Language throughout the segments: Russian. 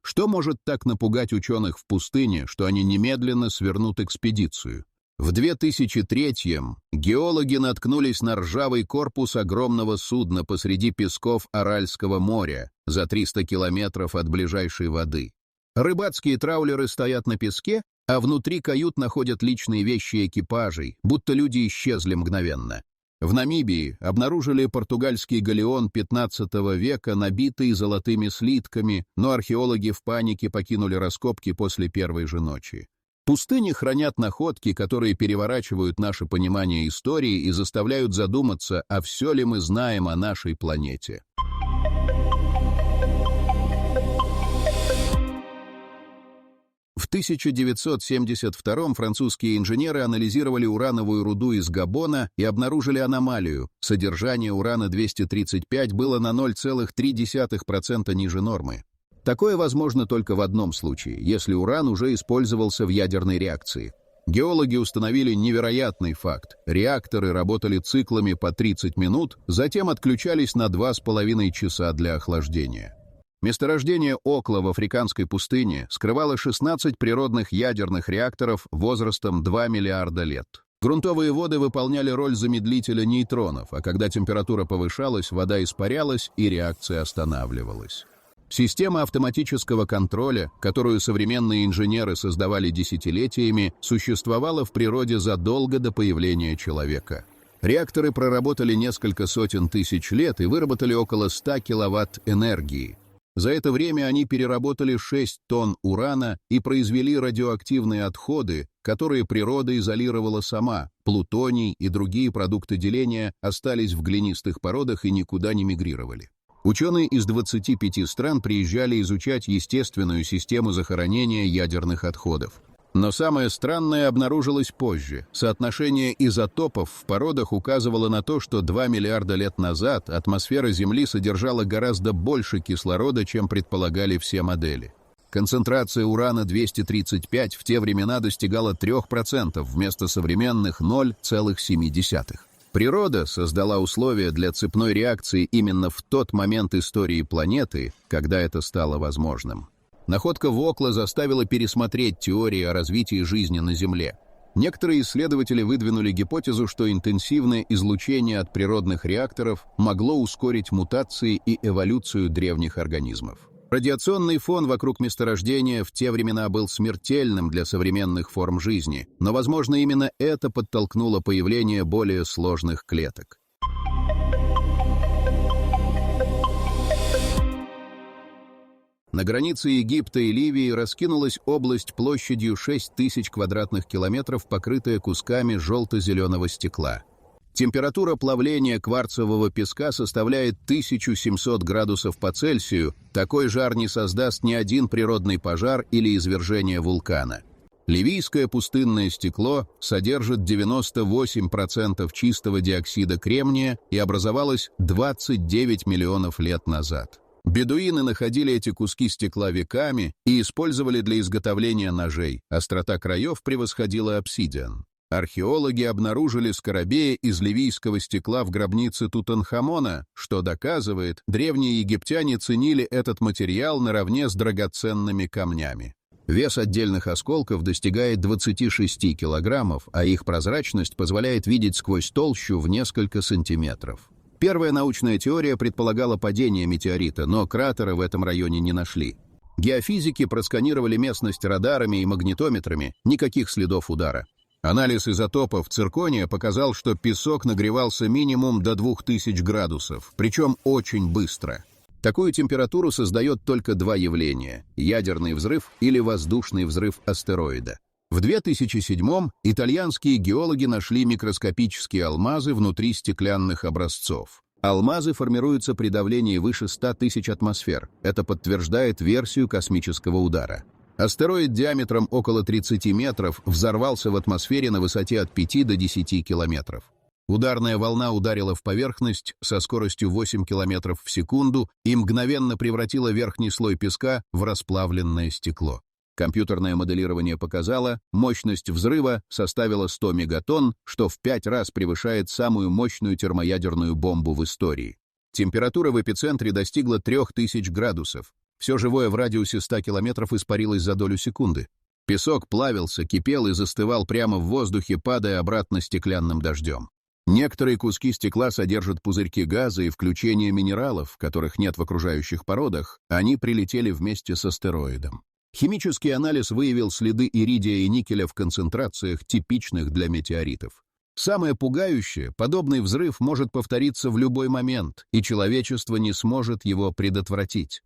Что может так напугать ученых в пустыне, что они немедленно свернут экспедицию? В 2003-м геологи наткнулись на ржавый корпус огромного судна посреди песков Аральского моря, за 300 километров от ближайшей воды. Рыбацкие траулеры стоят на песке, а внутри кают находят личные вещи экипажей, будто люди исчезли мгновенно. В Намибии обнаружили португальский галеон 15 века, набитый золотыми слитками, но археологи в панике покинули раскопки после первой же ночи. Пустыни хранят находки, которые переворачивают наше понимание истории и заставляют задуматься, а все ли мы знаем о нашей планете. В 1972-м французские инженеры анализировали урановую руду из Габона и обнаружили аномалию. Содержание урана-235 было на 0,3% ниже нормы. Такое возможно только в одном случае, если уран уже использовался в ядерной реакции. Геологи установили невероятный факт. Реакторы работали циклами по 30 минут, затем отключались на 2,5 часа для охлаждения. Месторождение Окла в африканской пустыне скрывало 16 природных ядерных реакторов возрастом 2 миллиарда лет. Грунтовые воды выполняли роль замедлителя нейтронов, а когда температура повышалась, вода испарялась и реакция останавливалась. Система автоматического контроля, которую современные инженеры создавали десятилетиями, существовала в природе задолго до появления человека. Реакторы проработали несколько сотен тысяч лет и выработали около 100 киловатт энергии. За это время они переработали 6 тонн урана и произвели радиоактивные отходы, которые природа изолировала сама. Плутоний и другие продукты деления остались в глинистых породах и никуда не мигрировали. Ученые из 25 стран приезжали изучать естественную систему захоронения ядерных отходов. Но самое странное обнаружилось позже. Соотношение изотопов в породах указывало на то, что 2 миллиарда лет назад атмосфера Земли содержала гораздо больше кислорода, чем предполагали все модели. Концентрация урана-235 в те времена достигала 3% вместо современных 0,7%. Природа создала условия для цепной реакции именно в тот момент истории планеты, когда это стало возможным. Находка в Окла заставила пересмотреть теории о развитии жизни на Земле. Некоторые исследователи выдвинули гипотезу, что интенсивное излучение от природных реакторов могло ускорить мутации и эволюцию древних организмов. Радиационный фон вокруг месторождения в те времена был смертельным для современных форм жизни, но, возможно, именно это подтолкнуло появление более сложных клеток. На границе Египта и Ливии раскинулась область площадью 6000 квадратных километров, покрытая кусками желто-зеленого стекла. Температура плавления кварцевого песка составляет 1700 градусов по Цельсию, такой жар не создаст ни один природный пожар или извержение вулкана. Ливийское пустынное стекло содержит 98% чистого диоксида кремния и образовалось 29 миллионов лет назад. Бедуины находили эти куски стекла веками и использовали для изготовления ножей. Острота краев превосходила обсидиан. Археологи обнаружили скоробея из ливийского стекла в гробнице Тутанхамона, что доказывает, древние египтяне ценили этот материал наравне с драгоценными камнями. Вес отдельных осколков достигает 26 килограммов, а их прозрачность позволяет видеть сквозь толщу в несколько сантиметров. Первая научная теория предполагала падение метеорита, но кратера в этом районе не нашли. Геофизики просканировали местность радарами и магнитометрами, никаких следов удара. Анализ изотопов циркония показал, что песок нагревался минимум до 2000 градусов, причем очень быстро. Такую температуру создает только два явления – ядерный взрыв или воздушный взрыв астероида. В 2007-м итальянские геологи нашли микроскопические алмазы внутри стеклянных образцов. Алмазы формируются при давлении выше 100 тысяч атмосфер. Это подтверждает версию космического удара. Астероид диаметром около 30 метров взорвался в атмосфере на высоте от 5 до 10 километров. Ударная волна ударила в поверхность со скоростью 8 километров в секунду и мгновенно превратила верхний слой песка в расплавленное стекло. Компьютерное моделирование показало, мощность взрыва составила 100 мегатонн, что в 5 раз превышает самую мощную термоядерную бомбу в истории. Температура в эпицентре достигла 3000 градусов. Все живое в радиусе 100 километров испарилось за долю секунды. Песок плавился, кипел и застывал прямо в воздухе, падая обратно стеклянным дождем. Некоторые куски стекла содержат пузырьки газа и включение минералов, которых нет в окружающих породах, они прилетели вместе с астероидом. Химический анализ выявил следы иридия и никеля в концентрациях, типичных для метеоритов. Самое пугающее, подобный взрыв может повториться в любой момент, и человечество не сможет его предотвратить.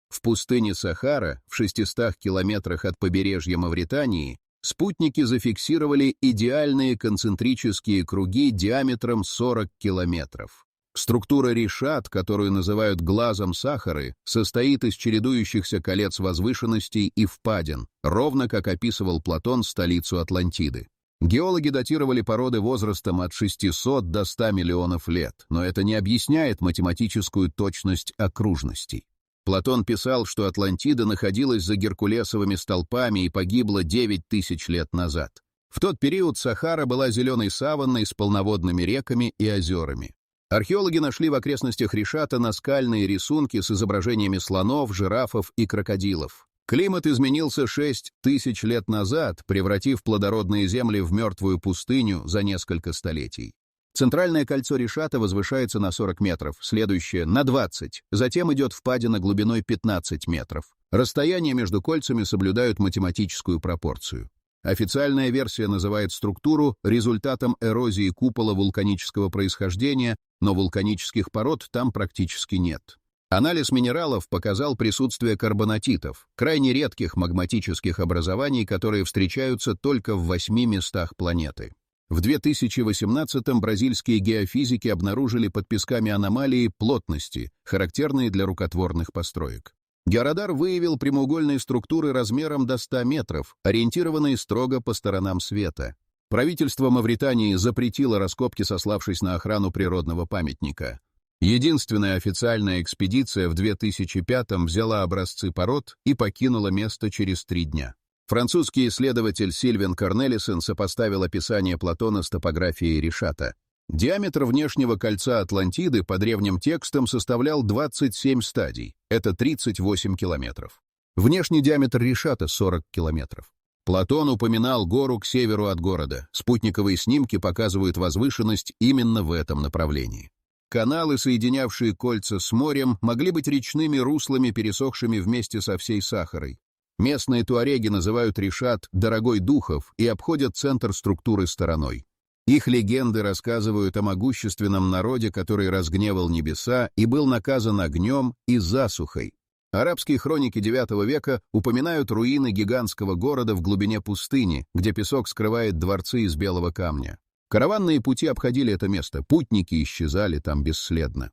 В пустыне Сахара, в 600 километрах от побережья Мавритании, спутники зафиксировали идеальные концентрические круги диаметром 40 километров. Структура Ришат, которую называют глазом Сахары, состоит из чередующихся колец возвышенностей и впадин, ровно как описывал Платон столицу Атлантиды. Геологи датировали породы возрастом от 600 до 100 миллионов лет, но это не объясняет математическую точность окружностей. Платон писал, что Атлантида находилась за Геркулесовыми столпами и погибла 9000 лет назад. В тот период Сахара была зеленой саванной с полноводными реками и озерами. Археологи нашли в окрестностях Ришата наскальные рисунки с изображениями слонов, жирафов и крокодилов. Климат изменился 6000 лет назад, превратив плодородные земли в мертвую пустыню за несколько столетий. Центральное кольцо Ришата возвышается на 40 метров, следующее — на 20, затем идет впадина глубиной 15 метров. Расстояния между кольцами соблюдают математическую пропорцию. Официальная версия называет структуру результатом эрозии купола вулканического происхождения, но вулканических пород там практически нет. Анализ минералов показал присутствие карбонатитов, крайне редких магматических образований, которые встречаются только в 8 местах планеты. В 2018-м бразильские геофизики обнаружили под песками аномалии плотности, характерные для рукотворных построек. Георадар выявил прямоугольные структуры размером до 100 метров, ориентированные строго по сторонам света. Правительство Мавритании запретило раскопки, сославшись на охрану природного памятника. Единственная официальная экспедиция в 2005-м взяла образцы пород и покинула место через 3 дня. Французский исследователь Сильвен Корнелисон сопоставил описание Платона с топографией Ришата. Диаметр внешнего кольца Атлантиды по древним текстам составлял 27 стадий, это 38 километров. Внешний диаметр Ришата — 40 километров. Платон упоминал гору к северу от города. Спутниковые снимки показывают возвышенность именно в этом направлении. Каналы, соединявшие кольца с морем, могли быть речными руслами, пересохшими вместе со всей Сахарой. Местные туареги называют Ришат «дорогой духов» и обходят центр структуры стороной. Их легенды рассказывают о могущественном народе, который разгневал небеса и был наказан огнем и засухой. Арабские хроники IX века упоминают руины гигантского города в глубине пустыни, где песок скрывает дворцы из белого камня. Караванные пути обходили это место, путники исчезали там бесследно.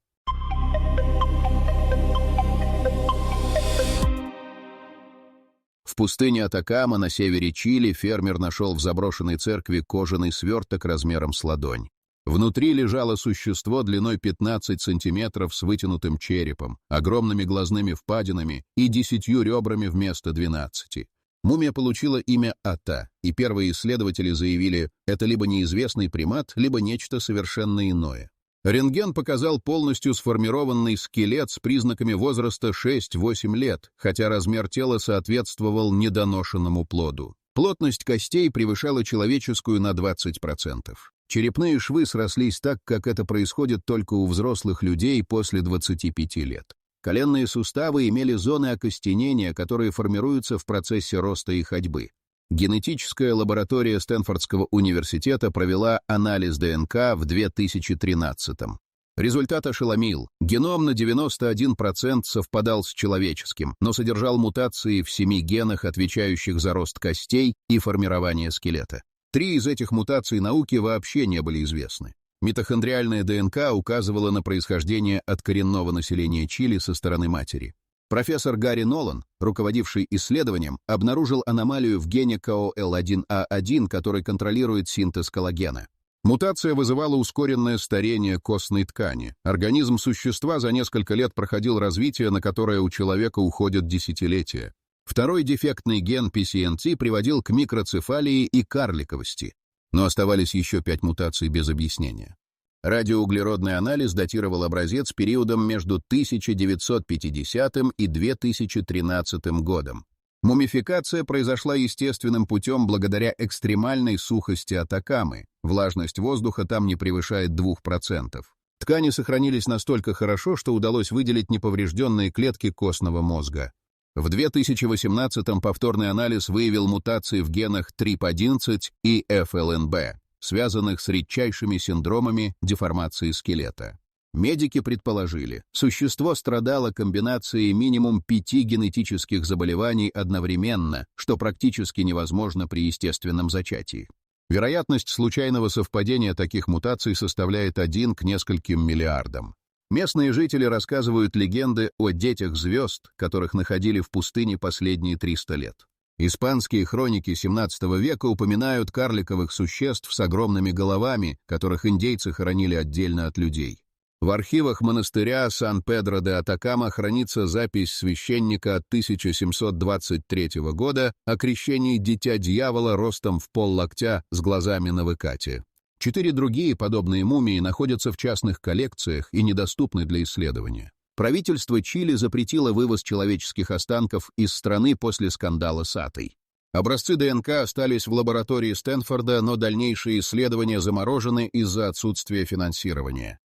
В пустыне Атакама на севере Чили фермер нашел в заброшенной церкви кожаный сверток размером с ладонь. Внутри лежало существо длиной 15 сантиметров с вытянутым черепом, огромными глазными впадинами и 10 ребрами вместо 12. Мумия получила имя Ата, и первые исследователи заявили, это либо неизвестный примат, либо нечто совершенно иное. Рентген показал полностью сформированный скелет с признаками возраста 6-8 лет, хотя размер тела соответствовал недоношенному плоду. Плотность костей превышала человеческую на 20%. Черепные швы срослись так, как это происходит только у взрослых людей после 25 лет. Коленные суставы имели зоны окостенения, которые формируются в процессе роста и ходьбы. Генетическая лаборатория Стэнфордского университета провела анализ ДНК в 2013-м. Результат ошеломил. Геном на 91% совпадал с человеческим, но содержал мутации в 7 генах, отвечающих за рост костей и формирование скелета. 3 из этих мутаций науке вообще не были известны. Митохондриальная ДНК указывала на происхождение от коренного населения Чили со стороны матери. Профессор Гарри Нолан, руководивший исследованием, обнаружил аномалию в гене КОЛ1А1, который контролирует синтез коллагена. Мутация вызывала ускоренное старение костной ткани. Организм существа за несколько лет проходил развитие, на которое у человека уходят десятилетия. Второй дефектный ген PCNT приводил к микроцефалии и карликовости. Но оставались еще 5 мутаций без объяснения. Радиоуглеродный анализ датировал образец периодом между 1950 и 2013 годом. Мумификация произошла естественным путем благодаря экстремальной сухости Атакамы. Влажность воздуха там не превышает 2%. Ткани сохранились настолько хорошо, что удалось выделить неповрежденные клетки костного мозга. В 2018-м повторный анализ выявил мутации в генах TRP11 и FLNB, связанных с редчайшими синдромами деформации скелета. Медики предположили, существо страдало комбинацией минимум 5 генетических заболеваний одновременно, что практически невозможно при естественном зачатии. Вероятность случайного совпадения таких мутаций составляет 1 к нескольким миллиардам. Местные жители рассказывают легенды о детях звезд, которых находили в пустыне последние 300 лет. Испанские хроники XVII века упоминают карликовых существ с огромными головами, которых индейцы хоронили отдельно от людей. В архивах монастыря Сан-Педро-де-Атакама хранится запись священника от 1723 года о крещении дитя дьявола ростом в пол-локтя с глазами на выкате. 4 другие подобные мумии находятся в частных коллекциях и недоступны для исследования. Правительство Чили запретило вывоз человеческих останков из страны после скандала с Атой. Образцы ДНК остались в лаборатории Стэнфорда, но дальнейшие исследования заморожены из-за отсутствия финансирования.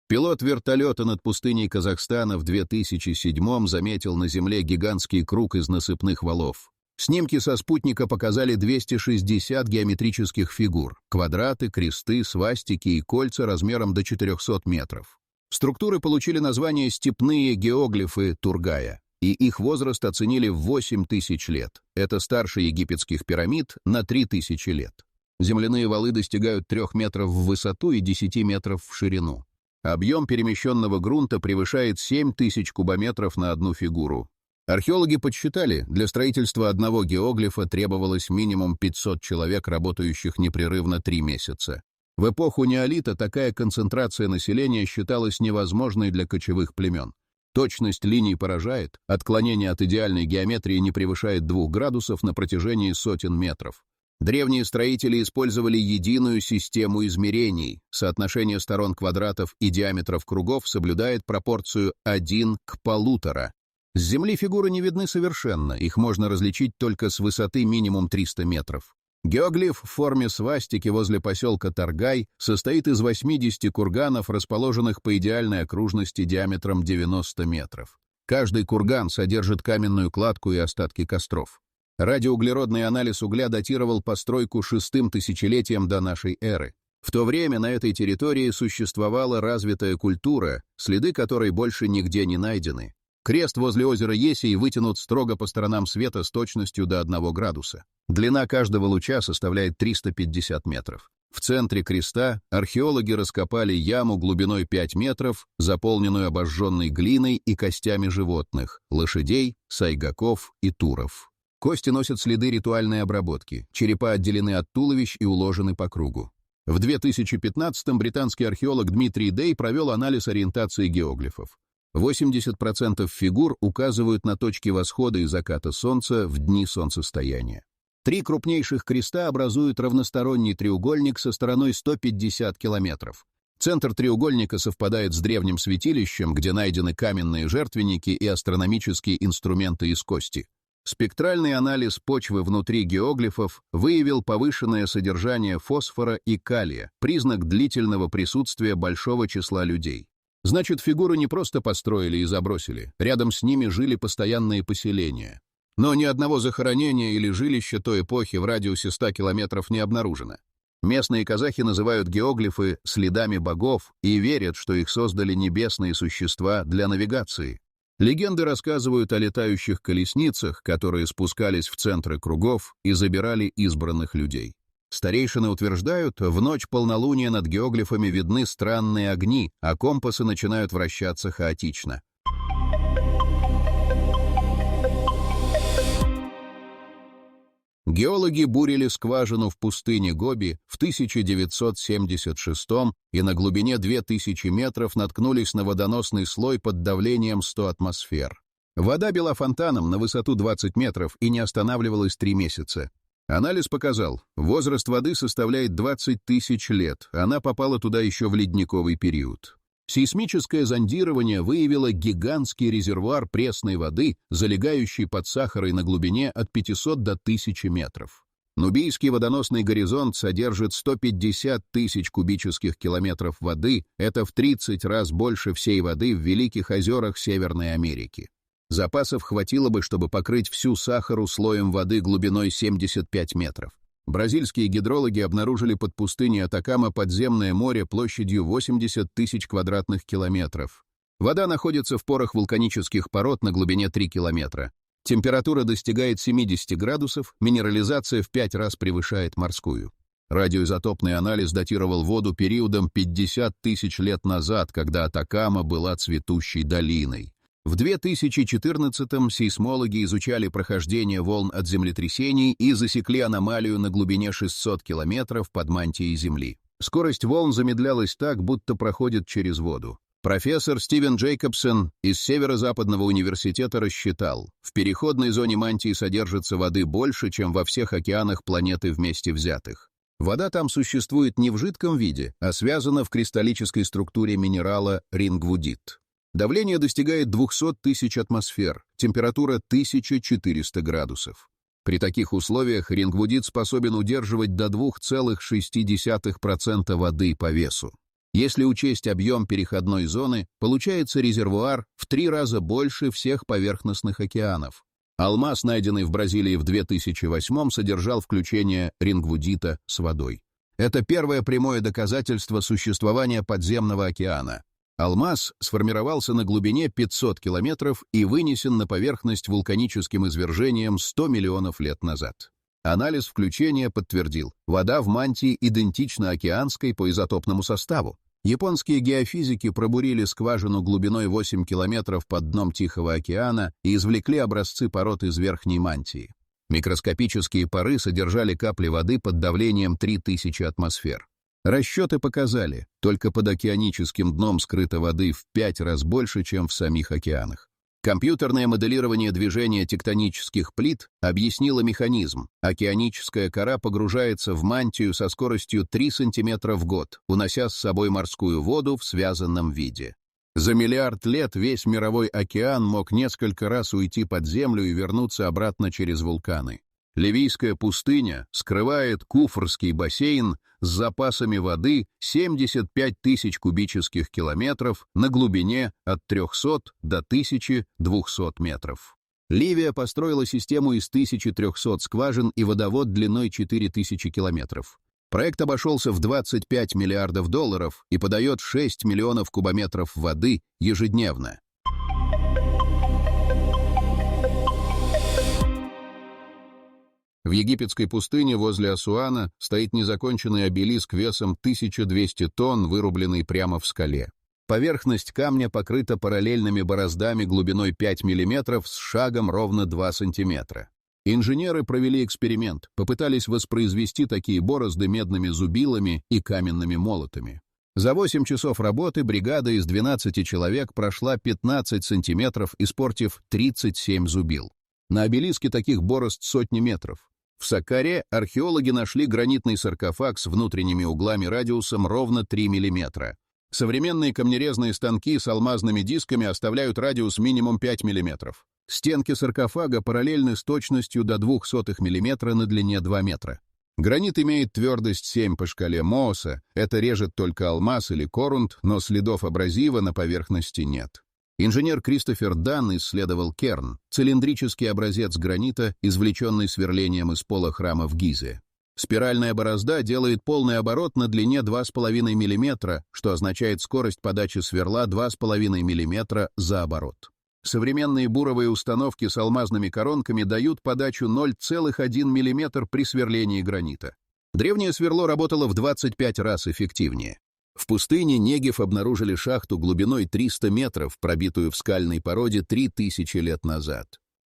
Пилот вертолета над пустыней Казахстана в 2007-м заметил на Земле гигантский круг из насыпных валов. Снимки со спутника показали 260 геометрических фигур – квадраты, кресты, свастики и кольца размером до 400 метров. Структуры получили название «степные геоглифы Тургая», и их возраст оценили в 8 тысяч лет. Это старше египетских пирамид на 3000 лет. Земляные валы достигают 3 метров в высоту и 10 метров в ширину. Объем перемещенного грунта превышает 7000 кубометров на одну фигуру. Археологи подсчитали, для строительства одного геоглифа требовалось минимум 500 человек, работающих непрерывно 3 месяца. В эпоху неолита такая концентрация населения считалась невозможной для кочевых племен. Точность линий поражает, отклонение от идеальной геометрии не превышает 2 градусов на протяжении сотен метров. Древние строители использовали единую систему измерений. Соотношение сторон квадратов и диаметров кругов соблюдает пропорцию 1 к 1,5. С Земли фигуры не видны совершенно, их можно различить только с высоты минимум 300 метров. Геоглиф в форме свастики возле поселка Таргай состоит из 80 курганов, расположенных по идеальной окружности диаметром 90 метров. Каждый курган содержит каменную кладку и остатки костров. Радиоуглеродный анализ угля датировал постройку 6-м тысячелетием до нашей эры. В то время на этой территории существовала развитая культура, следы которой больше нигде не найдены. Крест возле озера Есей вытянут строго по сторонам света с точностью до 1 градуса. Длина каждого луча составляет 350 метров. В центре креста археологи раскопали яму глубиной 5 метров, заполненную обожженной глиной и костями животных – лошадей, сайгаков и туров. Кости носят следы ритуальной обработки, черепа отделены от туловищ и уложены по кругу. В 2015-м британский археолог Дмитрий Дей провел анализ ориентации геоглифов. 80% фигур указывают на точки восхода и заката солнца в дни солнцестояния. 3 крупнейших креста образуют равносторонний треугольник со стороной 150 километров. Центр треугольника совпадает с древним святилищем, где найдены каменные жертвенники и астрономические инструменты из кости. Спектральный анализ почвы внутри геоглифов выявил повышенное содержание фосфора и калия, признак длительного присутствия большого числа людей. Значит, фигуры не просто построили и забросили, рядом с ними жили постоянные поселения. Но ни одного захоронения или жилища той эпохи в радиусе 100 километров не обнаружено. Местные казахи называют геоглифы следами богов и верят, что их создали небесные существа для навигации. Легенды рассказывают о летающих колесницах, которые спускались в центры кругов и забирали избранных людей. Старейшины утверждают, в ночь полнолуния над геоглифами видны странные огни, а компасы начинают вращаться хаотично. Геологи бурили скважину в пустыне Гоби в 1976 и на глубине 2000 метров наткнулись на водоносный слой под давлением 100 атмосфер. Вода била фонтаном на высоту 20 метров и не останавливалась 3 месяца. Анализ показал, возраст воды составляет 20 тысяч лет, она попала туда еще в ледниковый период. Сейсмическое зондирование выявило гигантский резервуар пресной воды, залегающий под Сахарой на глубине от 500 до 1000 метров. Нубийский водоносный горизонт содержит 150 тысяч кубических километров воды, это в 30 раз больше всей воды в Великих озерах Северной Америки. Запасов хватило бы, чтобы покрыть всю Сахару слоем воды глубиной 75 метров. Бразильские гидрологи обнаружили под пустыней Атакама подземное море площадью 80 тысяч квадратных километров. Вода находится в порах вулканических пород на глубине 3 километра. Температура достигает 70 градусов, минерализация в 5 раз превышает морскую. Радиоизотопный анализ датировал воду периодом 50 тысяч лет назад, когда Атакама была цветущей долиной. В 2014-м сейсмологи изучали прохождение волн от землетрясений и засекли аномалию на глубине 600 километров под мантией Земли. Скорость волн замедлялась так, будто проходит через воду. Профессор Стивен Джейкобсон из Северо-Западного университета рассчитал, в переходной зоне мантии содержится воды больше, чем во всех океанах планеты вместе взятых. Вода там существует не в жидком виде, а связана в кристаллической структуре минерала рингвудит. Давление достигает 200 тысяч атмосфер, температура 1400 градусов. При таких условиях рингвудит способен удерживать до 2,6% воды по весу. Если учесть объем переходной зоны, получается резервуар в 3 раза больше всех поверхностных океанов. Алмаз, найденный в Бразилии в 2008-м, содержал включение рингвудита с водой. Это первое прямое доказательство существования подземного океана. Алмаз сформировался на глубине 500 километров и вынесен на поверхность вулканическим извержением 100 миллионов лет назад. Анализ включения подтвердил, вода в мантии идентична океанской по изотопному составу. Японские геофизики пробурили скважину глубиной 8 километров под дном Тихого океана и извлекли образцы пород из верхней мантии. Микроскопические поры содержали капли воды под давлением 3000 атмосфер. Расчеты показали, только под океаническим дном скрыто воды в 5 раз больше, чем в самих океанах. Компьютерное моделирование движения тектонических плит объяснило механизм. Океаническая кора погружается в мантию со скоростью 3 см в год, унося с собой морскую воду в связанном виде. За миллиард лет весь мировой океан мог несколько раз уйти под землю и вернуться обратно через вулканы. Ливийская пустыня скрывает Куфрский бассейн с запасами воды 75 тысяч кубических километров на глубине от 300 до 1200 метров. Ливия построила систему из 1300 скважин и водовод длиной 4000 километров. Проект обошелся в $25 миллиардов и подает 6 миллионов кубометров воды ежедневно. В египетской пустыне возле Асуана стоит незаконченный обелиск весом 1200 тонн, вырубленный прямо в скале. Поверхность камня покрыта параллельными бороздами глубиной 5 мм с шагом ровно 2 см. Инженеры провели эксперимент, попытались воспроизвести такие борозды медными зубилами и каменными молотами. За 8 часов работы бригада из 12 человек прошла 15 сантиметров, испортив 37 зубил. На обелиске таких борозд сотни метров. В Саккаре археологи нашли гранитный саркофаг с внутренними углами радиусом ровно 3 мм. Современные камнерезные станки с алмазными дисками оставляют радиус минимум 5 мм. Стенки саркофага параллельны с точностью до 0,02 мм на длине 2 метра. Гранит имеет твердость 7 по шкале Мооса, это режет только алмаз или корунд, но следов абразива на поверхности нет. Инженер Кристофер Дан исследовал керн, цилиндрический образец гранита, извлеченный сверлением из пола храма в Гизе. Спиральная борозда делает полный оборот на длине 2,5 мм, что означает скорость подачи сверла 2,5 мм за оборот. Современные буровые установки с алмазными коронками дают подачу 0,1 мм при сверлении гранита. Древнее сверло работало в 25 раз эффективнее. В пустыне Негев обнаружили шахту глубиной 300 метров, пробитую в скальной породе 3000 лет назад.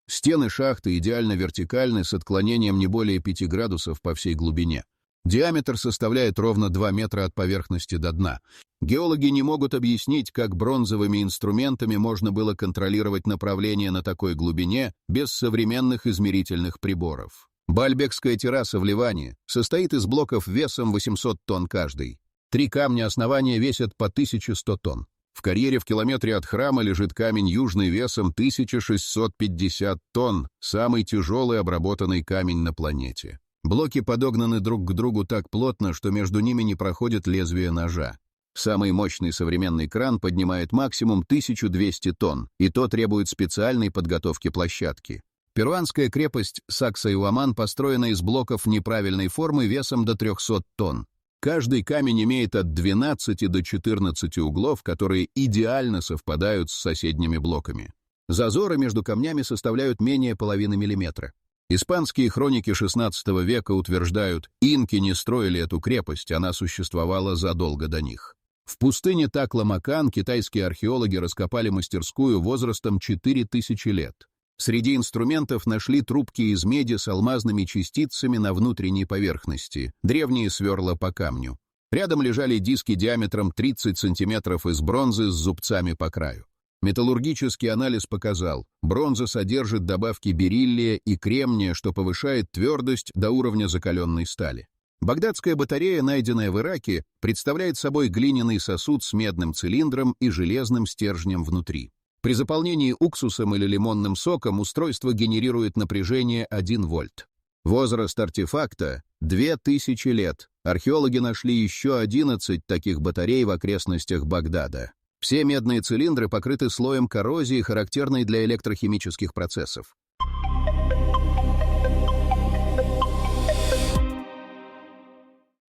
Стены шахты идеально вертикальны с отклонением не более 5 градусов по всей глубине. Диаметр составляет ровно 2 метра от поверхности до дна. Геологи не могут объяснить, как бронзовыми инструментами можно было контролировать направление на такой глубине без современных измерительных приборов. Баальбекская терраса в Ливане состоит из блоков весом 800 тонн каждый. 3 камня основания весят по 1100 тонн. В карьере в километре от храма лежит камень южный весом 1650 тонн, самый тяжелый обработанный камень на планете. Блоки подогнаны друг к другу так плотно, что между ними не проходит лезвие ножа. Самый мощный современный кран поднимает максимум 1200 тонн, и то требует специальной подготовки площадки. Перуанская крепость Саксайуаман построена из блоков неправильной формы весом до 300 тонн. Каждый камень имеет от 12 до 14 углов, которые идеально совпадают с соседними блоками. Зазоры между камнями составляют менее половины миллиметра. Испанские хроники XVI века утверждают, инки не строили эту крепость, она существовала задолго до них. В пустыне Такла-Макан китайские археологи раскопали мастерскую возрастом 4000 лет. Среди инструментов нашли трубки из меди с алмазными частицами на внутренней поверхности, древние сверла по камню. Рядом лежали диски диаметром 30 сантиметров из бронзы с зубцами по краю. Металлургический анализ показал, бронза содержит добавки бериллия и кремния, что повышает твердость до уровня закаленной стали. Багдадская батарея, найденная в Ираке, представляет собой глиняный сосуд с медным цилиндром и железным стержнем внутри. При заполнении уксусом или лимонным соком устройство генерирует напряжение 1 вольт. Возраст артефакта — 2000 лет. Археологи нашли еще 11 таких батарей в окрестностях Багдада. Все медные цилиндры покрыты слоем коррозии, характерной для электрохимических процессов.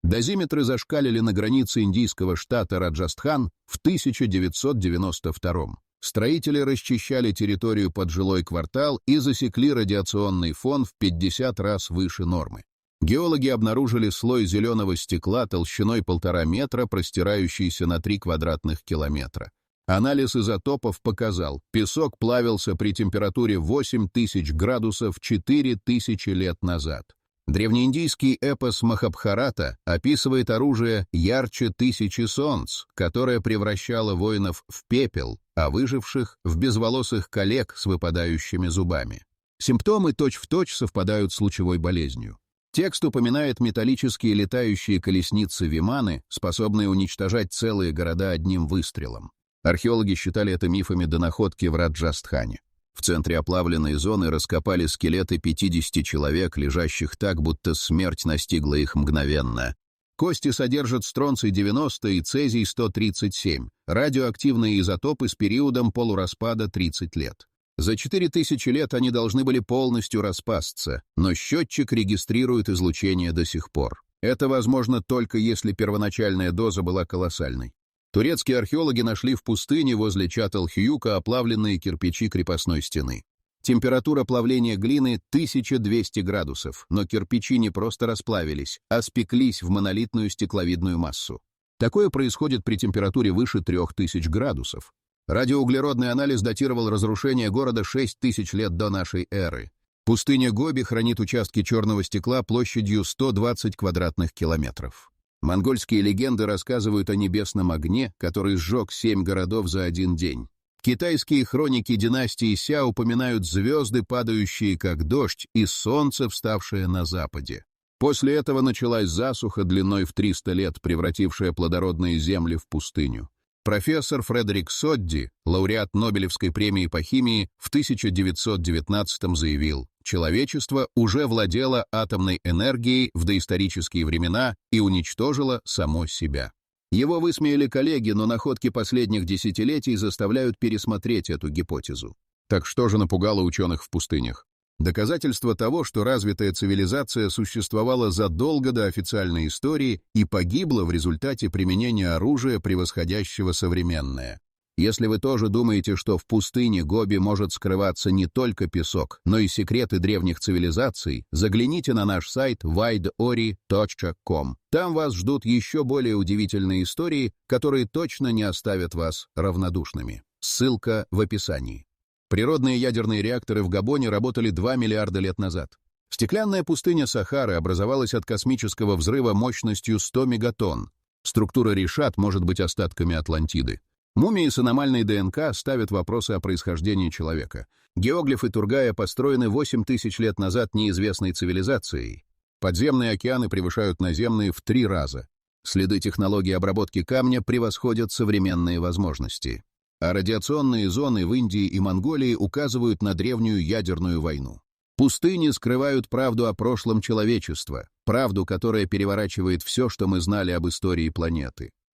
Дозиметры зашкалили на границе индийского штата Раджастхан в 1992-м. Строители расчищали территорию под жилой квартал и засекли радиационный фон в 50 раз выше нормы. Геологи обнаружили слой зеленого стекла толщиной 1,5 метра, простирающийся на 3 квадратных километра. Анализ изотопов показал, песок плавился при температуре 8000 градусов 4000 лет назад. Древнеиндийский эпос Махабхарата описывает оружие ярче 1000 солнц, которое превращало воинов в пепел, а выживших — в безволосых коллег с выпадающими зубами. Симптомы точь-в-точь совпадают с лучевой болезнью. Текст упоминает металлические летающие колесницы-виманы, способные уничтожать целые города одним выстрелом. Археологи считали это мифами до находки в Раджастхане. В центре оплавленной зоны раскопали скелеты 50 человек, лежащих так, будто смерть настигла их мгновенно. Кости содержат стронций-90 и цезий-137, радиоактивные изотопы с периодом полураспада 30 лет. За 4000 лет они должны были полностью распасться, но счетчик регистрирует излучение до сих пор. Это возможно только если первоначальная доза была колоссальной. Турецкие археологи нашли в пустыне возле Чатал-Хьюка оплавленные кирпичи крепостной стены. Температура плавления глины 1200 градусов, но кирпичи не просто расплавились, а спеклись в монолитную стекловидную массу. Такое происходит при температуре выше 3000 градусов. Радиоуглеродный анализ датировал разрушение города 6000 лет до нашей эры. Пустыня Гоби хранит участки черного стекла площадью 120 квадратных километров. Монгольские легенды рассказывают о небесном огне, который сжег 7 городов за один день. Китайские хроники династии Ся упоминают звезды, падающие как дождь, и солнце, вставшее на западе. После этого началась засуха длиной в 300 лет, превратившая плодородные земли в пустыню. Профессор Фредерик Содди, лауреат Нобелевской премии по химии, в 1919-м заявил: «Человечество уже владело атомной энергией в доисторические времена и уничтожило само себя». Его высмеяли коллеги, но находки последних десятилетий заставляют пересмотреть эту гипотезу. Так что же напугало ученых в пустынях? Доказательство того, что развитая цивилизация существовала задолго до официальной истории и погибла в результате применения оружия, превосходящего современное. Если вы тоже думаете, что в пустыне Гоби может скрываться не только песок, но и секреты древних цивилизаций, загляните на наш сайт wideori.com. Там вас ждут еще более удивительные истории, которые точно не оставят вас равнодушными. Ссылка в описании. Природные ядерные реакторы в Габоне работали 2 миллиарда лет назад. Стеклянная пустыня Сахары образовалась от космического взрыва мощностью 100 мегатонн. Структура решат может быть остатками Атлантиды. Мумии с аномальной ДНК ставят вопросы о происхождении человека. Геоглифы Тургая построены 8000 лет назад неизвестной цивилизацией. Подземные океаны превышают наземные в 3 раза. Следы технологии обработки камня превосходят современные возможности. А радиационные зоны в Индии и Монголии указывают на древнюю ядерную войну. Пустыни скрывают правду о прошлом человечества, правду, которая переворачивает все, что мы знали об истории планеты.